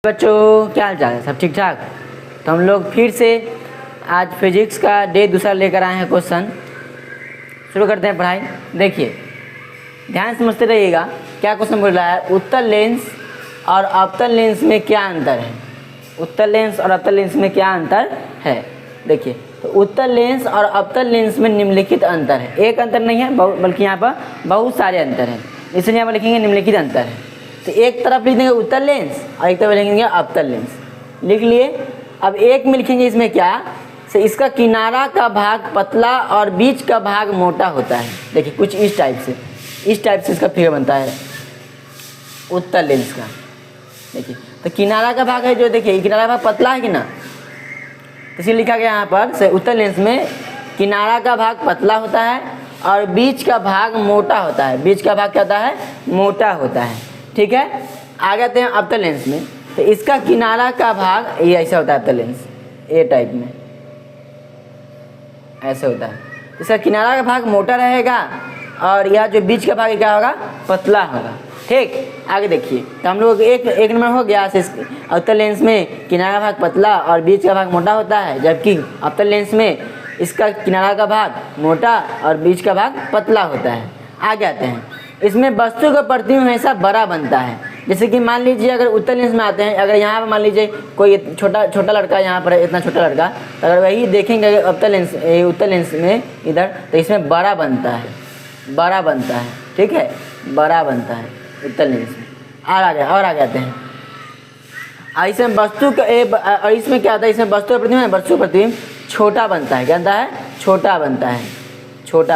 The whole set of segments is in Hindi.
बच्चों क्या हाल चाल है, सब ठीक ठाक। तो हम लोग फिर से आज फिजिक्स का डे दूसरा लेकर आए हैं। क्वेश्चन शुरू करते हैं पढ़ाई। देखिए ध्यान समझते रहिएगा। क्या क्वेश्चन बोल रहा है, उत्तल लेंस और अवतल लेंस में क्या अंतर है। उत्तल लेंस और अवतल लेंस में क्या अंतर है। देखिए तो उत्तल लेंस और अवतल लेंस में निम्नलिखित अंतर है। एक अंतर नहीं है बल्कि यहाँ पर बहुत सारे अंतर हैं, इसलिए यहाँ पर लिखेंगे निम्नलिखित अंतर है। तो एक तरफ लिख देंगे उत्तल लेंस और एक तरफ लिखेंगे अवतल लेंस। लिख लिए। अब एक में लिखेंगे इसमें क्या से इसका किनारा का भाग पतला और बीच का भाग मोटा होता है। देखिए कुछ इस टाइप से इसका फिगर बनता है उत्तल लेंस का। देखिए तो किनारा का भाग है जो, देखिए किनारा का भाग पतला है कि ना, तो इसीलिए लिखा गया यहाँ पर से उत्तल लेंस में किनारा का भाग पतला होता है और बीच का भाग मोटा होता है। बीच का भाग क्या होता है, मोटा होता है। ठीक है, आ जाते हैं अवतल लेंस में। तो इसका किनारा का भाग ये ऐसा होता है, अवतल लेंस ए टाइप में ऐसे होता है। इसका किनारा का भाग मोटा रहेगा और यह जो बीच का भाग क्या होगा, पतला होगा। ठीक, आगे देखिए। तो हम लोग एक नंबर हो गया। अवतल लेंस में किनारा का भाग पतला और बीच का भाग मोटा होता है, जबकि अवतल लेंस में इसका किनारा का भाग मोटा और बीच का भाग पतला होता है। आगे आते हैं। इसमें वस्तु का प्रतिबिंब हमेशा बड़ा बनता है। जैसे कि मान लीजिए अगर उत्तल लेंस में आते हैं, अगर यहाँ पर मान लीजिए कोई छोटा लड़का यहाँ पर है, इतना छोटा लड़का, तो अगर वही देखेंगे अवतल लेंस उत्तल लेंस में इधर, तो इसमें बड़ा बनता है। ठीक है, बड़ा बनता है उत्तल लेंस में। और आगे आते हैं। इसमें वस्तु का और इसमें क्या होता है, इसमें वस्तु का प्रतिबिंब छोटा बनता है। क्या बनता है, छोटा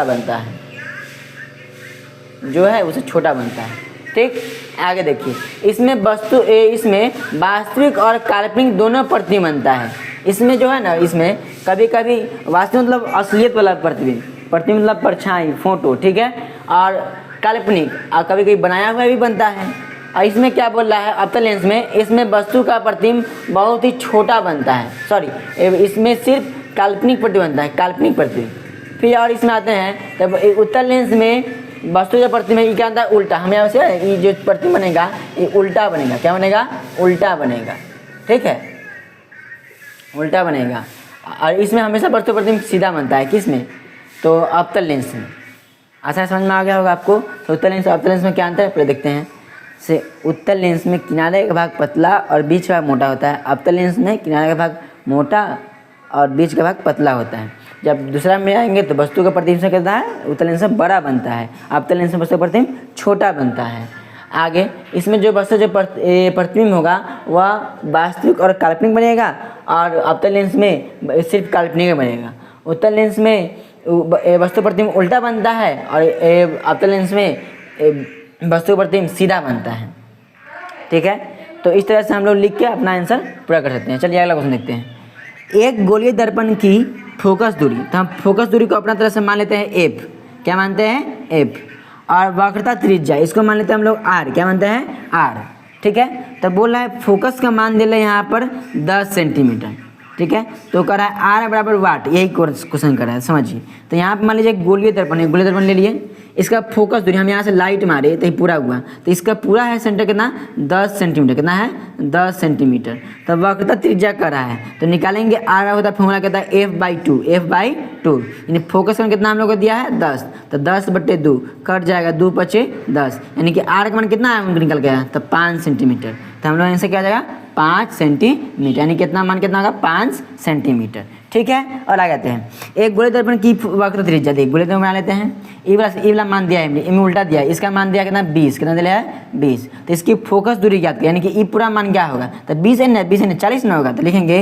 बनता है जो है उसे छोटा बनता है। ठीक, आगे देखिए। इसमें वास्तविक और काल्पनिक दोनों प्रतिबिंब बनता है। इसमें जो है ना, इसमें कभी कभी वास्तविक मतलब असलियत वाला प्रतिबिंब मतलब परछाई फोटो, ठीक है, और काल्पनिक और कभी कभी बनाया हुआ भी बनता है। और इसमें क्या बोल रहा है, अवतल लेंस में इसमें वस्तु का प्रतिबिंब बहुत ही छोटा बनता है। सॉरी, इसमें सिर्फ काल्पनिक प्रतिबिंब बनता है, काल्पनिक प्रतिबिंब। फिर और इसमें आते हैं, तब उत्तल लेंस में वस्तु का प्रतिबिंब ये क्या होता है, उल्टा। हमें यहाँ से ये जो प्रतिबिंब बनेगा ये उल्टा बनेगा। क्या बनेगा, उल्टा बनेगा। ठीक है, उल्टा बनेगा। और इसमें हमेशा वस्तु प्रतिबिंब सीधा बनता है। किसमें, तो अवतल लेंस में। आसान समझ में आ गया होगा आपको। तो उत्तल लेंस और अवतल लेंस में क्या अंतर है, पहले देखते हैं। से उत्तल लेंस में किनारे का भाग पतला और बीच का भाग मोटा होता है। अवतल लेंस में किनारे का भाग मोटा और बीच का भाग पतला होता है। जब दूसरा में आएंगे तो वस्तु का प्रतिबिंब से कहता है उत्तल लेंस से बड़ा बनता है, अवतल लेंस में वस्तु का प्रतिबिंब छोटा बनता है। आगे इसमें जो वस्तु जो प्रतिबिंब होगा वह वास्तविक और काल्पनिक बनेगा और अवतल लेंस में सिर्फ काल्पनिक बनेगा। उत्तल लेंस में वस्तु प्रतिबिंब उल्टा बनता है और अवतल लेंस में वस्तु प्रतिबिंब सीधा बनता है। ठीक है, तो इस तरह से हम लोग लिख के अपना आंसर पूरा कर सकते हैं। चलिए अगला क्वेश्चन देखते हैं। एक गोलीय दर्पण की फोकस दूरी, तो हम फोकस दूरी को अपना तरह से मान लेते हैं एफ। क्या मानते हैं, एफ। और वक्रता त्रिज्या इसको मान लेते हैं हम लोग आर। क्या मानते हैं, आर। ठीक है, तो बोल रहा है फोकस का मान दे रहे यहाँ पर 10 सेंटीमीटर। ठीक है, तो कर रहा है आर बराबर वाट, यही क्वेश्चन कर रहा है, समझिए। तो यहाँ पर मान लीजिए गोलीय दर्पण है, गोलीय दर्पण ले लिए। इसका फोकस दूरी हम यहाँ से लाइट मारे तो ये पूरा हुआ, तो इसका पूरा है सेंटर कितना, 10 सेंटीमीटर। कितना है, 10 सेंटीमीटर। तो वक्रता त्रिज्या कर रहा है, तो निकालेंगे आर होता है फॉर्मूला कहता है f/2 यानी फोकस का कितना हम लोग को दिया है 10, तो 10/2 कट जाएगा, 2 × 5 = 10, यानी कि आर का मान कितना है निकल गया, तो 5 सेंटीमीटर। तो हम लोग इनसे क्या आ जाएगा 5 सेंटीमीटर, यानी कितना मान कितना होगा 5 सेंटीमीटर। ठीक है, और आ जाते हैं। एक गोलीय दर्पण की वक्रता त्रिज्या, देख गोलीय दर्पण बना लेते हैं। ई वाला मान दिया है, इनमें उल्टा दिया है, इसका मान दिया कितना 20। कितना दिया है 20। तो इसकी फोकस दूरी ज्ञात करें, यानी कि ई पूरा मान क्या होगा, तो 20 है ना, 20 है ना, 40 ना होगा, तो लिखेंगे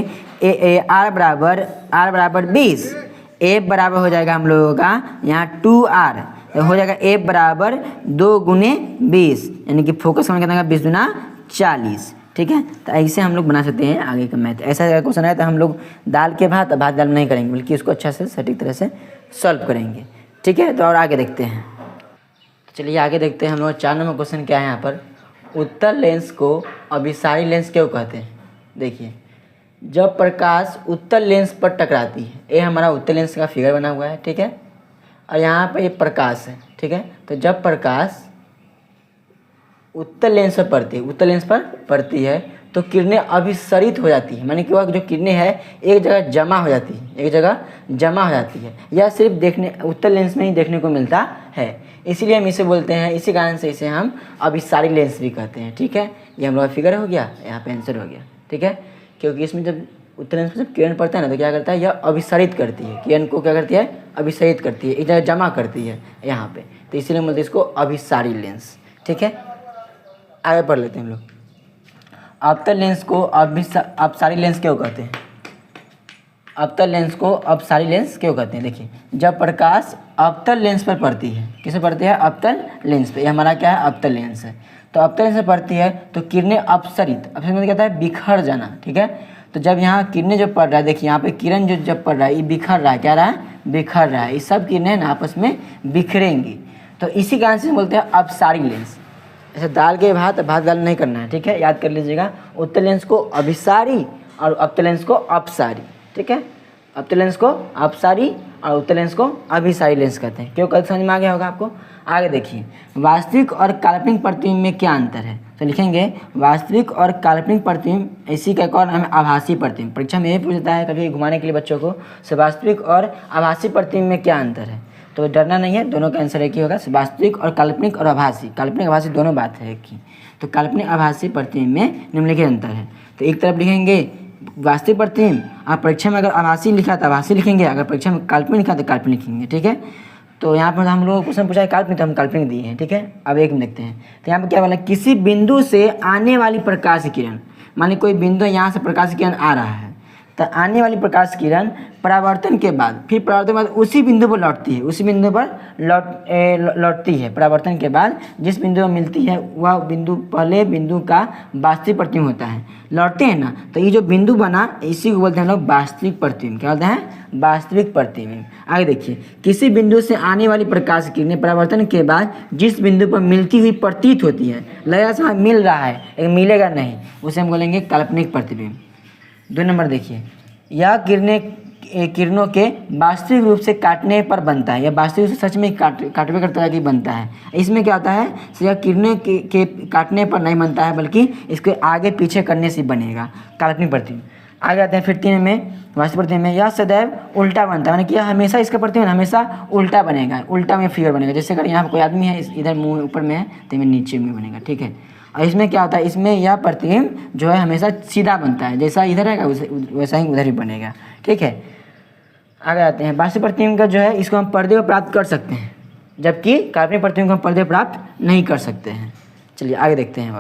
आर बराबर 20। एफ बराबर हो जाएगा हम लोगों का यहाँ 2r, तो हो जाएगा एफ बराबर 2 × 20, यानी कि फोकस का मान कितना 20 × 40। ठीक है, तो ऐसे हम लोग बना सकते हैं आगे का मैथ। ऐसा अगर क्वेश्चन है तो हम लोग दाल के भात दाल नहीं करेंगे, बल्कि उसको अच्छा से सटीक तरह से सॉल्व करेंगे। ठीक है, तो और आगे देखते हैं। चलिए आगे देखते हैं हम लोग 4 नंबर क्वेश्चन क्या है यहाँ पर। उत्तल लेंस को अभिसारी लेंस क्यों कहते हैं। देखिए, जब प्रकाश उत्तल लेंस पर टकराती है, ये हमारा उत्तल लेंस का फिगर बना हुआ है। ठीक है, और यहाँ पर ये प्रकाश है। ठीक है, तो जब प्रकाश उत्तल लेंस पर पड़ती है, तो किरणें अभिसरित हो जाती है, माने कि वह जो किरणें है एक जगह जमा हो जाती है, एक जगह जमा हो जाती है। यह सिर्फ देखने उत्तल लेंस में ही देखने को मिलता है, इसीलिए हम इसे बोलते हैं, इसी कारण से इसे हम अभिसारी लेंस भी कहते हैं। ठीक है, ये हम लोग का फिगर हो गया, यहाँ पे आंसर हो गया। ठीक है, क्योंकि इसमें जब उत्तल लेंस में जब किरण पड़ता है ना तो क्या करता है, यह अभिसरित करती है, किरण को क्या करती है, अभिसरित करती है, एक जगह जमा करती है यहाँ पे, तो इसीलिए बोलते हैं इसको अभिसारी लेंस। ठीक है, आगे पढ़ लेते हैं हम लोग। अवतल लेंस को अपसारी लेंस क्यों कहते हैं? अवतल लेंस को अपसारी लेंस क्यों कहते हैं? देखिए, जब प्रकाश अवतल लेंस पर पड़ती है, किस पे पड़ती है, अवतल लेंस पे, ये हमारा क्या है, अवतल लेंस है, तो अवतल लेंस पे पड़ती है तो किरणें अपसरित, अपसरित मतलब कहता है बिखर जाना। ठीक है, तो जब यहाँ किरणें जो पड़ रहा है, देखिए यहाँ पे किरण जो जब पड़ रहा है ये बिखर रहा है, क्या रहा है, बिखर रहा है, ये सब किरणें ना आपस में बिखरेंगी, तो इसी कारण से बोलते हैं अपसारी लेंस। ऐसे दाल के भात दाल नहीं करना है। ठीक है, याद कर लीजिएगा, उत्तल लेंस को अभिसारी और अवतल लेंस को अपसारी। ठीक है, अवतल लेंस को अपसारी और उत्तल लेंस को अभिसारी लेंस कहते हैं। क्यों कल समझ में आ गया होगा आपको। आगे देखिए, वास्तविक और काल्पनिक प्रतिबिंब में क्या अंतर है, तो लिखेंगे वास्तविक और काल्पनिक प्रतिबिंब, इसी का एक और नाम है आभासी प्रतिबिंब। परीक्षा में यही पूछता है कभी घुमाने के लिए बच्चों को, से वास्तविक और आभासी प्रतिबिंब में क्या अंतर है, तो डरना नहीं है, दोनों का आंसर एक ही होगा, वास्तविक और काल्पनिक और आभासी, काल्पनिक आभासी दोनों बात है एक ही। तो काल्पनिक आभासी प्रतिबिंब में निम्नलिखित अंतर है, तो एक तरफ लिखेंगे वास्तविक प्रतिबिंब, आप परीक्षा में अगर आभासी लिखा तो आभासी लिखेंगे, अगर परीक्षा में काल्पनिक लिखा तो काल्पनिक लिखेंगे। ठीक है, तो यहाँ पर हम लोग क्वेश्चन पूछा है काल्पनिक, तो हम काल्पनिक दिए हैं। ठीक है, अब एक में देखते हैं, तो यहाँ पर क्या बोला, किसी बिंदु से आने वाली प्रकाश किरण, माने कोई बिंदु यहाँ से प्रकाश किरण आ रहा है, तो आने वाली प्रकाश किरण परावर्तन के बाद, फिर परावर्तन के बाद उसी बिंदु पर लौटती है, उसी बिंदु पर लौटती है, परावर्तन के बाद जिस बिंदु पर मिलती है वह बिंदु पहले बिंदु का वास्तविक प्रतिबिंब होता है। लौटते हैं ना, तो ये जो बिंदु बना इसी को बोलते हैं हम लोग वास्तविक प्रतिबिंब। क्या बोलते हैं, वास्तविक प्रतिबिंब। आगे देखिए, किसी बिंदु से आने वाली प्रकाश किरणें परावर्तन के बाद जिस बिंदु पर मिलती हुई प्रतीत होती है, लगा सा मिल रहा है लेकिन मिलेगा नहीं, उसे हम बोलेंगे काल्पनिक प्रतिबिंब। 2 नंबर देखिए, यह किरणों के वास्तविक रूप से काटने पर बनता है, या वास्तविक रूप से सच में काटवे करता है कि बनता है। इसमें क्या होता है, यह किरणों के काटने पर नहीं बनता है, बल्कि इसके आगे पीछे करने से बनेगा काल्पनिक प्रतिबिंब। आगे आते हैं फिर 3 में, वास्तविक प्रतिबिंब में यह सदैव उल्टा बनता है, यानी कि यह हमेशा, इसका प्रतिबिंब हमेशा उल्टा बनेगा, उल्टा में फिगर बनेगा। जैसे अगर यहाँ पर कोई आदमी है, इधर मुँह ऊपर में है तो में नीचे में बनेगा। ठीक है, और इसमें क्या होता है, इसमें यह प्रतिबिंब जो है हमेशा सीधा बनता है, जैसा इधर है वैसा ही उधर ही बनेगा। ठीक है, आगे आते हैं, वास्तविक प्रतिबिंब का जो है इसको हम पर्दे पर प्राप्त कर सकते हैं, जबकि काल्पनिक प्रतिबिंब को हम पर्दे पर प्राप्त नहीं कर सकते हैं। चलिए आगे देखते हैं।